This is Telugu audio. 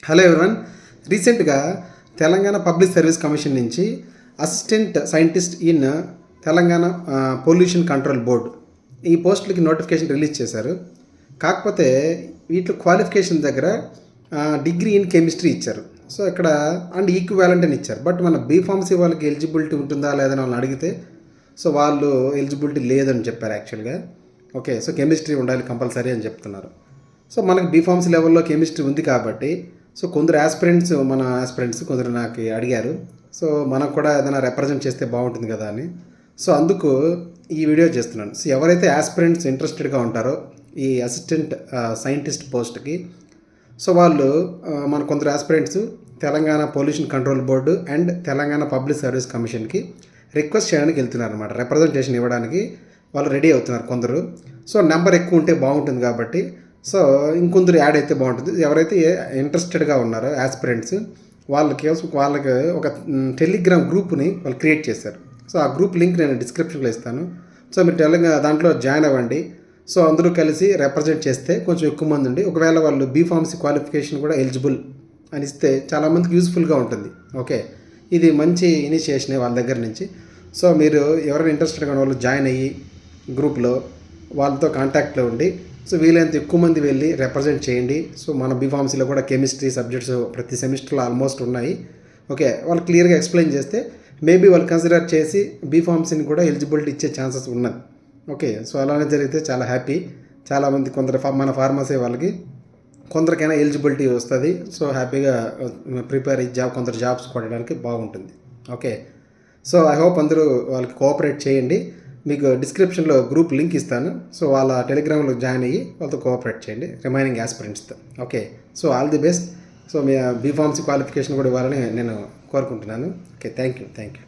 Hello everyone. రీసెంట్గా తెలంగాణ పబ్లిక్ సర్వీస్ కమిషన్ నుంచి assistant scientist in Telangana pollution control board ఈ పోస్టులకి నోటిఫికేషన్ రిలీజ్ చేశారు. కాకపోతే వీటిలో క్వాలిఫికేషన్ దగ్గర డిగ్రీ ఇన్ కెమిస్ట్రీ ఇచ్చారు. సో ఇక్కడ అండ్ ఈక్వాలెంట్ అని ఇచ్చారు. బట్ మన బీఫార్మసీ వాళ్ళకి ఎలిజిబిలిటీ ఉంటుందా లేదని వాళ్ళని అడిగితే సో వాళ్ళు ఎలిజిబిలిటీ లేదని చెప్పారు యాక్చువల్గా. ఓకే, సో కెమిస్ట్రీ ఉండాలి కంపల్సరీ అని చెప్తున్నారు. సో మనకి బీఫార్మసీ లెవెల్లో కెమిస్ట్రీ ఉంది కాబట్టి సో కొందరు మన ఆస్పిరెంట్స్ కొందరు నాకు అడిగారు. సో మనకు కూడా ఏదైనా రిప్రజెంట్ చేస్తే బాగుంటుంది కదా అని. సో అందుకు ఈ వీడియో చేస్తున్నాను. సో ఎవరైతే ఆస్పిరెంట్స్ ఇంట్రెస్టెడ్గా ఉంటారో ఈ అసిస్టెంట్ సైంటిస్ట్ పోస్ట్కి, సో వాళ్ళు మన కొందరు aspirants Telangana pollution control board and Telangana public service కమిషన్కి రిక్వెస్ట్ చేయడానికి వెళ్తున్నారు అనమాట. రిప్రజెంటేషన్ ఇవ్వడానికి వాళ్ళు రెడీ అవుతున్నారు కొందరు. సో నెంబర్ ఎక్కువ ఉంటే బాగుంటుంది కాబట్టి సో ఇంకొందరు యాడ్ అయితే బాగుంటుంది. ఎవరైతే ఇంట్రెస్టెడ్గా ఉన్నారో ఆస్పిరెంట్స్ వాళ్ళకి ఒక టెలిగ్రామ్ గ్రూప్ని వాళ్ళు క్రియేట్ చేశారు. సో ఆ గ్రూప్ లింక్ నేను డిస్క్రిప్షన్లో ఇస్తాను. సో మీరు దాంట్లో జాయిన్ అవ్వండి. సో అందరూ కలిసి రిప్రజెంట్ చేస్తే కొంచెం ఎక్కువ మంది ఉండి ఒకవేళ వాళ్ళు బీఫార్మసీ క్వాలిఫికేషన్ కూడా ఎలిజిబుల్ అని ఇస్తే చాలామందికి యూస్ఫుల్గా ఉంటుంది. ఓకే, ఇది మంచి ఇనిషియేషనే వాళ్ళ దగ్గర నుంచి. సో మీరు ఎవరైనా ఇంట్రెస్టెడ్గా ఉన్న వాళ్ళు జాయిన్ అయ్యి గ్రూప్లో వాళ్ళతో కాంటాక్ట్లో ఉండి సో వీలైనంత ఎక్కువ మంది వెళ్ళి రిప్రజెంట్ చేయండి. సో మన బీఫార్మసీలో కూడా కెమిస్ట్రీ సబ్జెక్ట్స్ ప్రతి సెమిస్టర్లో ఆల్మోస్ట్ ఉన్నాయి. ఓకే, వాళ్ళు క్లియర్గా ఎక్స్ప్లెయిన్ చేస్తే మేబీ వాళ్ళు కన్సిడర్ చేసి బీఫార్మసీని కూడా ఎలిజిబిలిటీ ఇచ్చే ఛాన్సెస్ ఉన్నది. ఓకే, సో అలానే జరిగితే చాలా హ్యాపీ. చాలామంది కొందరు మన ఫార్మసీ వాళ్ళకి కొందరికైనా ఎలిజిబిలిటీ వస్తుంది. సో హ్యాపీగా ప్రిపేర్ అయ్యి కొందరు జాబ్స్ కొట్టడానికి బాగుంటుంది. ఓకే, సో ఐ హోప్ అందరూ వాళ్ళకి కోఆపరేట్ చేయండి. మీకు డిస్క్రిప్షన్లో గ్రూప్ లింక్ ఇస్తాను. సో వాళ్ళ టెలిగ్రామ్లో జాయిన్ అయ్యి వాళ్ళతో కోఆపరేట్ చేయండి రిమైనింగ్ ఆస్పిరెంట్స్తో. Okay, so all the best. So మీ బీఫార్మసీ క్వాలిఫికేషన్ కూడా ఇవ్వాలని నేను కోరుకుంటున్నాను. Okay, thank you.